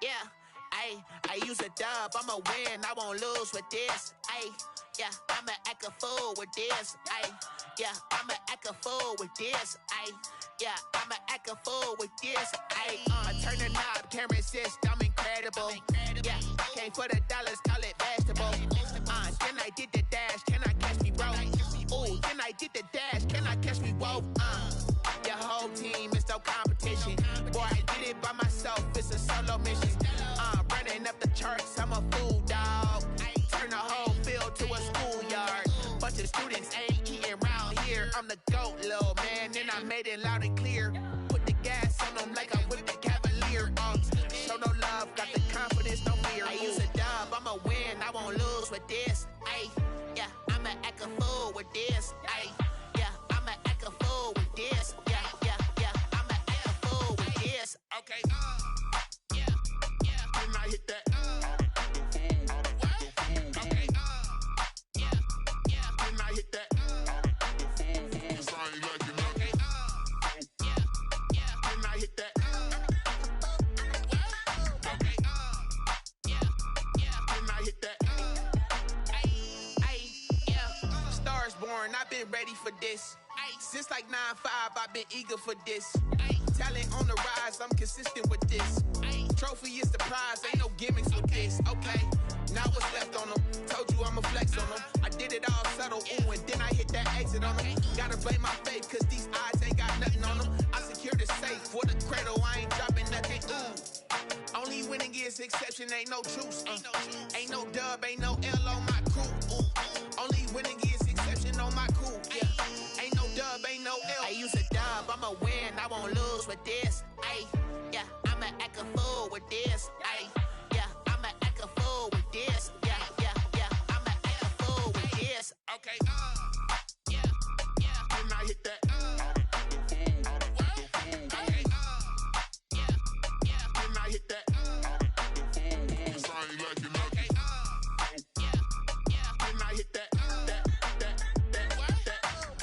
Speaker 5: Yeah, I use a dub, I'ma win, I won't lose with this. Yeah, I'ma act a fool with this. Yeah, I'ma act a fool with this. Yeah, I'ma act a fool with this. I turn the knob, can't resist, I'm incredible. Yeah, came for the dollars, call it vegetable. Then I did the dash, can I catch me, bro? Ooh, then I did the dash, can I catch me, whoa? Your whole team is no competition. Boy, I did it by myself, it's a solo mission. Running up the charts, I'm a fool, dog. Turn the whole field to a schoolyard. Bunch of students ain't eating round here. I'm the GOAT, little man, and I made it loud and clear. Put the gas on them like I'm with the Cavalier. Show no love, got the confidence, no fear. I use a dub, I'ma win, I won't lose with this. Yeah, I'ma act a fool with this. Yeah, I'ma act a fool with this. Yeah, I'ma act a fool with this. Okay. When I hit that. Okay. When I hit that. Sorry, like you know. Okay. When I hit that. Okay. When I hit that. Stars born, I've been ready for this. Since like 9-5, I've been eager for this. Talent on the rise, I'm consistent with this. Trophy is the prize, ain't no gimmicks with this. Okay, now what's left on them? Told you I'ma flex on them. I did it all subtle, ooh, and then I hit that exit on them. Gotta blame my faith, cause these eyes ain't got nothing on them. I secured the safe for the cradle, I ain't dropping nothing, ooh. Only winning is exception, ain't no truce. Ain't no dub, ain't no L on my crew, ooh. Only winning is exception on my crew, yeah. Ain't no dub, ain't no L. I use a dub, I'ma win, I won't lose with this. Yeah, I'ma act a fool with this. Yeah, I'ma act a fool with this. Yeah, I'ma act a fool with this. Okay. When I hit that. Okay. When I hit that. Sorry, like you know. Okay. When I hit that.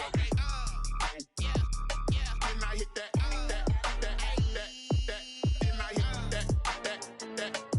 Speaker 5: Okay. When I hit that. When I hit that.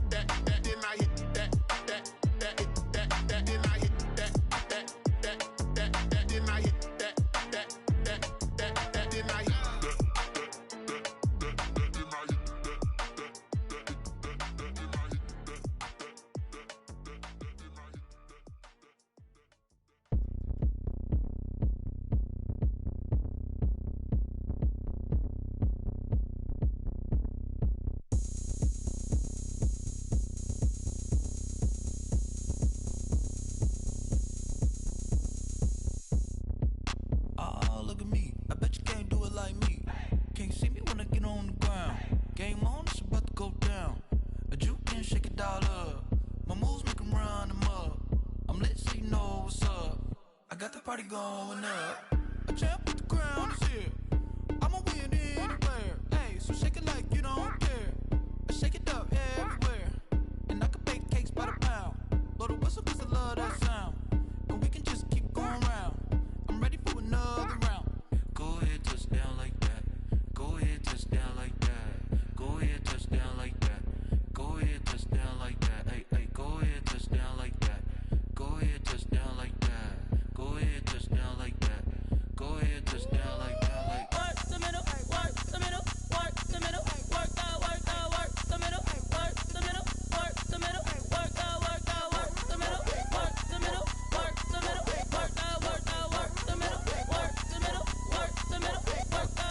Speaker 6: Game on, it's about to go down. A juke can shake it all up. My moves make them run them up. I'm lit so you know what's up. I got the party going up. A champ with the crown is here. I'ma win anywhere. Hey, so shake it like you don't care. I shake it up everywhere. And I can bake cakes by the pound. Blow the whistle cause I love that sound. And we can just keep going round. I'm ready for another round. Go ahead, touch down like that. Go ahead, touch down like that. Go ahead, touch down like that. Go ahead, touch down like that. Hey, hey, go ahead, touch down like that. Go ahead, touch down like that. Go ahead, touch down like that. Go ahead, touch down like that. Like work the middle, work the middle, work the middle, work out, work the middle, work the middle, work the middle, work out, work the middle, work the middle, work the middle, work out, work the middle, work the middle, work the middle,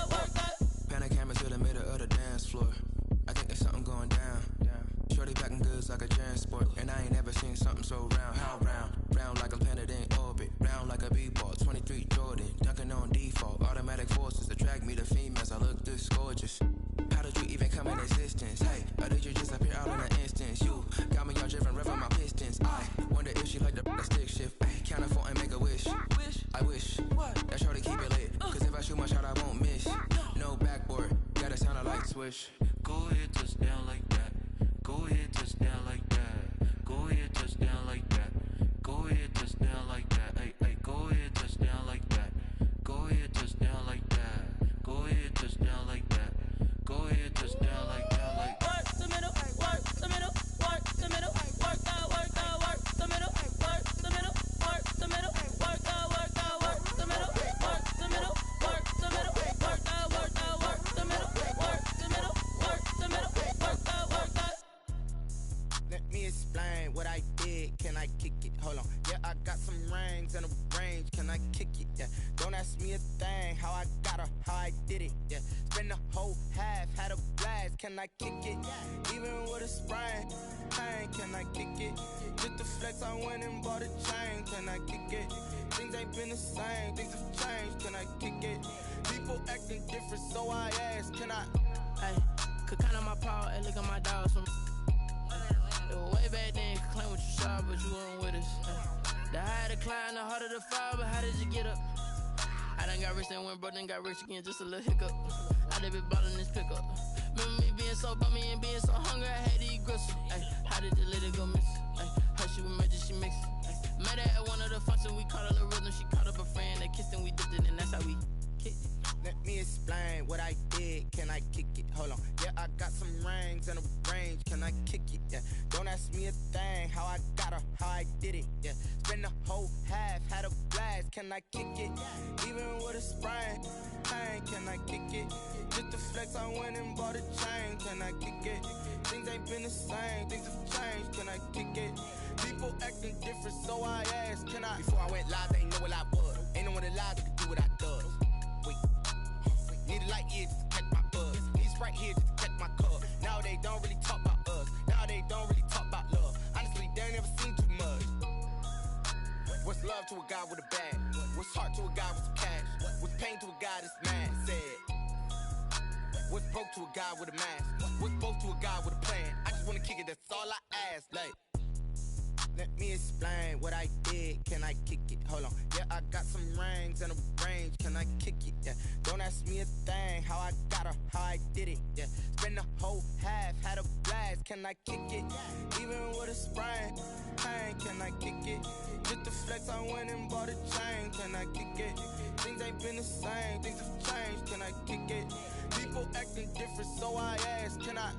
Speaker 6: work out.
Speaker 7: Panic camera to the middle of the dance floor. I think there's something going down. Shorty packing goods like a transport, and I ain't never seen something so round. How round? Round like a planet in orbit. Round like a b-ball. 23 Jordan, dunking on default. Automatic forces attract me to females. I look this gorgeous. How did you even come in existence? Hey, or did you just appear out in an instance? You got me all driven, revving my pistons. I wonder if she like the stick shift. Ay, count a 4 and make a wish. I wish that shorty keep it lit. Cause if I shoot my shot, I won't miss. No backboard, gotta sound a light switch.
Speaker 6: Go ahead, touch down like that. Go ahead, touch down like that. Go ahead, touch down like that. Go ahead, touch down like that. Hey, hey, go ahead, touch down like that. Go ahead, touch down like that. Go ahead, touch down like that. Go ahead, touch down like that. Like work the middle, work the middle, work the middle, work out, work the middle, work the middle, work the middle, work out, work the middle, work the middle, work the middle, work out, work the middle, work the middle, work the middle, work out.
Speaker 5: Let me explain what I did. Can I kick it? Hold on. Yeah, I got some rings and a range. Can I kick it? Yeah. Don't ask me a thing. How I got her, how I did it. Yeah. Spend the whole half, had a blast. Can I kick it? Even with a sprain. Pain, can I kick it? Just the flex, I went and bought a chain. Can I kick it? Things ain't been the same. Things have changed. Can I kick it? People acting different, so I ask. Can I?
Speaker 8: Hey, could count on my power and look at my dogs from. It was way back then, could claim what you saw, but you weren't with us. The higher the climb, the harder the fall, but how did you get up? I done got rich, then went broke, then got rich again, just a little hiccup. I done been ballin' this pickup. Remember me being so bummy and being so hungry, I had to eat gristle. Ay, how did the lady go miss? Ay, her she was magic, she mixed. Met her at one of the functions, we caught a little rhythm, she caught up a friend, they kissed and we dipped it, and that's how we kicked it.
Speaker 5: Let me explain what I did. Can I kick it? Hold on. Yeah, I got some rings and a range. Can I kick it? Yeah. Don't ask me a thing. How I got her, how I did it. Yeah. Spend the whole half, had a blast. Can I kick it? Even with a sprain. Pain, can I kick it? Just the flex, I went and bought a chain. Can I kick it? Things ain't been the same. Things have changed. Can I kick it? People acting different, so I asked. Can I? Before I went live, they ain't know what I was. Ain't no one alive that could do what I does. Wait. Need a light here just to catch my buzz. Need Sprite here just to catch my cup. Now they don't really talk about us. Now they don't really talk about love. Honestly, they ain't never seen too much. What's love to a guy with a bag? What's heart to a guy with some cash? What's pain to a guy that's mad? Said. What's broke to a guy with a mask? What's both to a guy with a plan? I just wanna kick it, that's all I ask. Like, let me explain what I did. Can I kick it? Hold on. Yeah, I got some rings and a range. Can I kick it? Yeah. Don't ask me a thing. How I got her, how I did it. Yeah. Spend the whole half, had a blast. Can I kick it? Even with a sprain. Pain, can I kick it? Just the flex, I went and bought a chain. Can I kick it? Things ain't been the same. Things have changed. Can I kick it? People acting different, so I ask. Can I?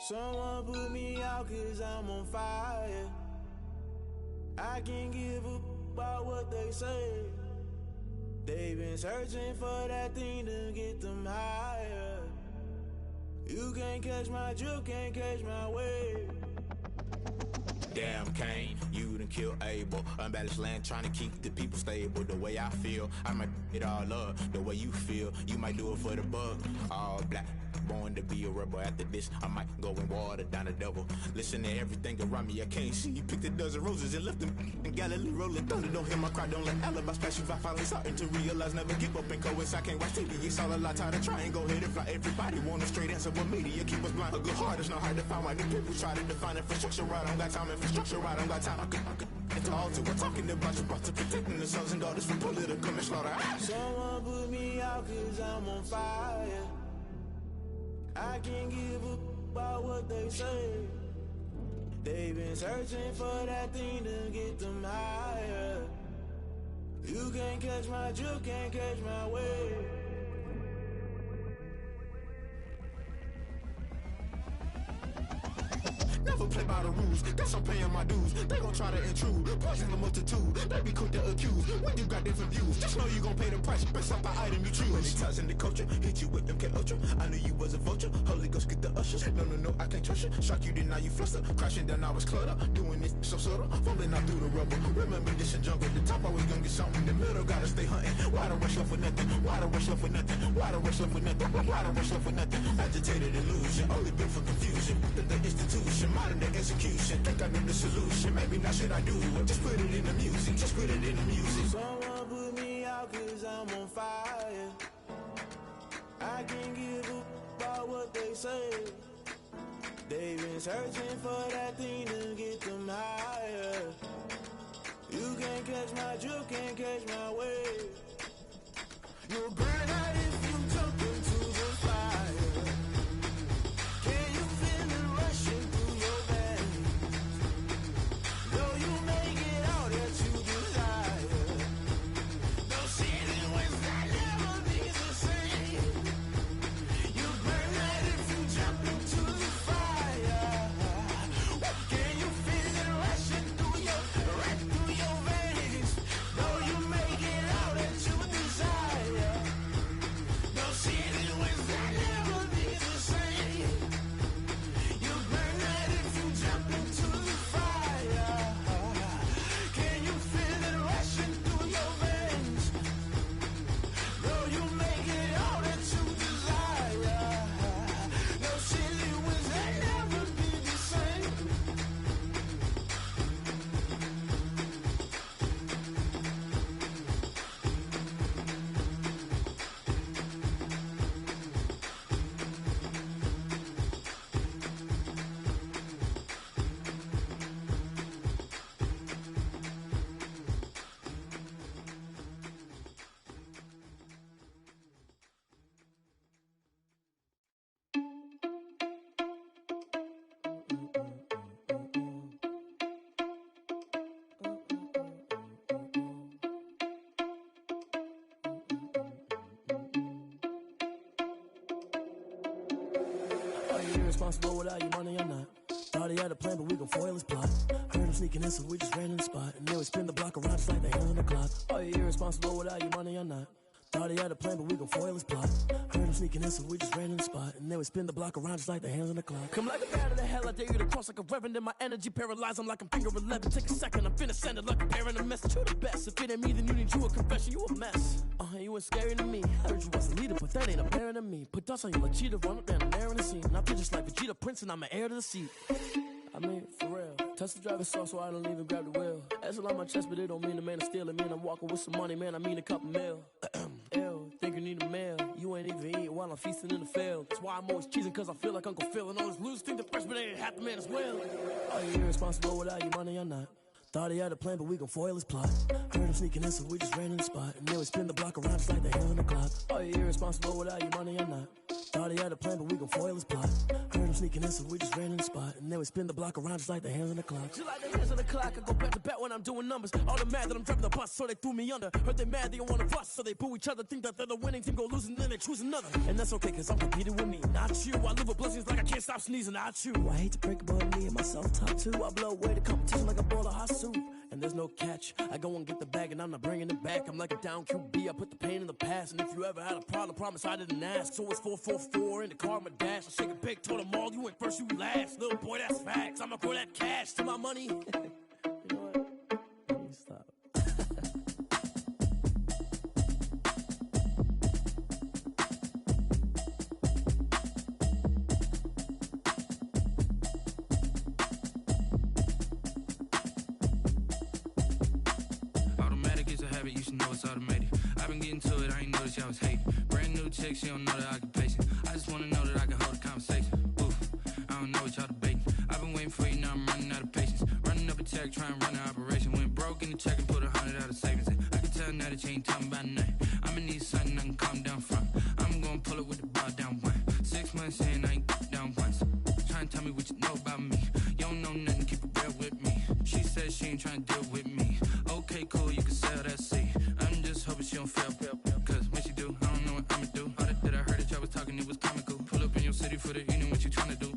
Speaker 9: Someone put me out cause I'm on fire. I can't give a about what they say. They've been searching for that thing to get them higher. You can't catch my drift, can't catch my wave.
Speaker 10: Damn Kane, you done and kill Abel. Unbalanced land trying to keep the people stable. The way I feel, I might it all up. The way you feel, you might do it for the buck. All black, born to be a rebel. After this, I might go and water down the devil. Listen to everything around me, I can't see. You picked a dozen roses and left them in Galilee rolling thunder. Don't hear my cry, don't let alibis pass you. I finally starting to realize, never give up and coast. I can't watch TV, it's all a lot. Tired of trying, go ahead and fly. Everybody want a straight answer, but media keep us blind. A good heart is not hard to find. Why the people try to define infrastructure right? I don't got time, infrastructure right, I don't got time. I could it's all to we're talking about you, about to protecting the sons and daughters from political and slaughter.
Speaker 9: Someone put me out cause I'm on fire. I can't give up about what they say. They've been searching for that thing to get them higher. You can't catch my drift, can't catch my wave.
Speaker 10: Never play by the rules, guess I'm paying my dues. They gon' try to intrude, poison the multitude. They be quick to accuse, when you got different views. Just know you gon' pay the price, based off the item you choose. Many times in the culture, hit you with MK Ultra. I knew you was a vulture, Holy Ghost get the ushers. No, I can't trust you. Shock you, then now you fluster. Crashing down, I was clutter. Doing this so subtle, falling out through the rubble. Remember this in jungle, the top always gonna get something. The middle gotta stay hunting. Why the rush left for nothing? Why the rush left for nothing? Why the rush left for nothing? Why the rush left for nothing? Agitated illusion, only built for confusion. The institution, modern day execution. Think I know the solution. Maybe not should I do it? Just put it in the music. Just put it in the music.
Speaker 9: Someone put me out cause I'm on fire. I can't give up about what they say. They've been searching for that thing to get them higher. You can't catch my drift, can't catch my wave. You'll burn out if you jump into the fire. Can you feel it rushing through your veins? Though you make it all that you desire. No ceiling was that never be the same. You burn out if you jump into the fire. Can you feel it rushing through your veins? Though you make it all that you desire. No ceiling was that never be the same. You burn out if you jump into the fire. Can you feel it rushing through your veins? Though you make it all that you desire. No ceiling was that never be the same.
Speaker 11: Are you irresponsible without your money or not? Thought he had a plan, but we gon' foil his plot. Heard him sneaking in, so we just ran in the spot. And then we spin the block around just like the hands on the clock. Are you irresponsible without your money or not? Thought he had a plan, but we gon' foil his plot. Heard him sneaking in, so we just ran in the spot. And then we spin the block around just like the hands on the clock. Come like a bat of the hell, I dare you to cross like a reverend. In my energy paralyzed, I'm like I'm finger 11. Take a second, I'm finna send it like a parent a message. You the best, if it ain't me, then you need you a confession. You a mess, you ain't scary to me. Heard you was a leader, but that ain't apparent to me. Put dust on you like cheetah, run up down and there in the scene. And I feel just like Vegeta Prince, and I'm an heir to the seat. I mean, for real. Touch the driver's sauce so I don't even grab the wheel. That's on my chest, but it don't mean the man is stealing. Man, I'm walking with some money, man, I mean a couple mil. Ew, think you need a meal. You ain't even eating while I'm feasting in the field. That's why I'm always cheesing, cause I feel like Uncle Phil. And all those losers think the freshman ain't half the man as well. Are you irresponsible without your money or not? Thought he had a plan, but we gon' foil his plot. Heard him sneaking in, so we just ran in the spot. And then we spin the block around just like the hands on the clock. Are you irresponsible without your money or not? Thought he had a plan, but we gon' foil his plot. Heard him sneaking in, so we just ran in the spot. And then we spin the block around just like the hands on the clock. Just like the hands on the clock, I go back to back when I'm doing numbers. All the mad that I'm driving the bus, so they threw me under. Heard they mad, they don't wanna bust, so they boo each other. Think that they're the winning team, go losing, then they choose another. And that's okay, cause I'm competing with me, not you. I live with blessings like I can't stop sneezing, not you. I hate to break it, but me and myself top two. I blow away the competition like a bowl of hot soup. And there's no catch, I go and get the bag and I'm not bringing it back. I'm like a down QB, I put the pain in the past. And if you ever had a problem, promise I didn't ask. So it's 444 in the car, my dash. I shake a big, told them all, you ain't first, you last. Little boy, that's facts, I'ma grow that cash to my money. You know what?
Speaker 6: it's automated. I've been getting to it, I ain't noticed y'all was hating. Brand new chick, she don't know the occupation. I just wanna know that I can hold a conversation. Ooh, I don't know what y'all debating. I've been waiting for you, now I'm running out of patience. Running up a check, trying to run an operation. Went broke in the check and put 100 out of savings in. I can tell now that you ain't talking about nothing. I'ma need something I can calm down from. I'm gonna pull it with the bar down one. 6 months in, I ain't down once. Trying to tell me what you know about me. You don't know nothing, keep it real with me. She said she ain't trying to deal with me. Okay, cool, you can sell that seed. I'm just hoping she don't fail. Cause when she do, I don't know what I'ma do. All that I heard that y'all was talking, it was comical. Pull up in your city for the evening, what you tryna do?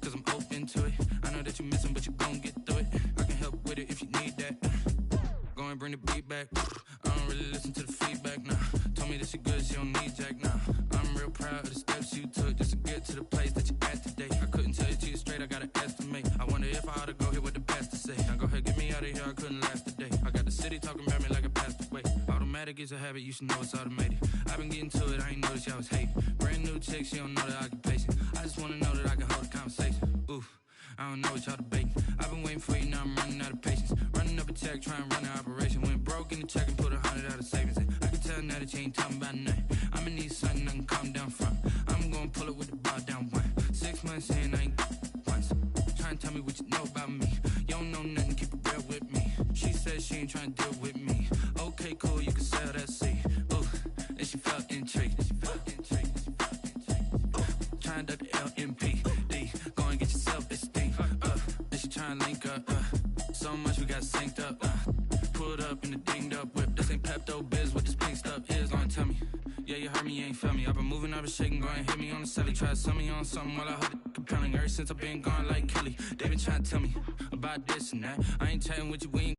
Speaker 6: Cause I'm open to it. I know that you missing, but you gon' get through it. I can help with it if you need that. Go and bring the beat back. I don't really listen to the feedback, nah. Told me that she good, she don't need jack, nah. I'm real proud of the steps you took just to get to the place that you at today. I couldn't tell you to you straight, I gotta estimate. I wonder if I ought to go here with the best to say. Now go ahead, get me out of here, I couldn't last today. I got the city talking about me like a passed away. Automatic is a habit, you should know it's automated. I've been getting to it, I ain't noticed y'all was hating. Brand new chick, she don't know the occupation. I just wanna know that I can hold a conversation. Ooh, I don't know what y'all debating. I've been waiting for you, now I'm running out of patience. Running up a check, trying to run an operation. Went broke in the check and put 100 out of savings in. I can tell now that you ain't talking about nothing. I'ma need something I can calm down from. I'm gonna pull it with the bar down one. 6 months in, I ain't once. Trying to tell me what you know about me. You don't know nothing, keep it real with me. She said she ain't trying to deal with me. Okay, cool, you can sell that seed. Ooh, and she felt intrigued. Trying to duck the LMPD. Go and get your self-esteem. And she trying to link up. So much we got synced up. Pulled up in the dinged up whip. This ain't Pepto-Biz, what this pink stuff is. Long tell me. Yeah, you heard me, you ain't felt me. I've been moving, I've been shaking, go and hit me on the celly. Try to sell me on something while I hold it compelling. Ever since I've been gone like Kelly, they been trying to tell me about this and that. I ain't chatting with you, we ain't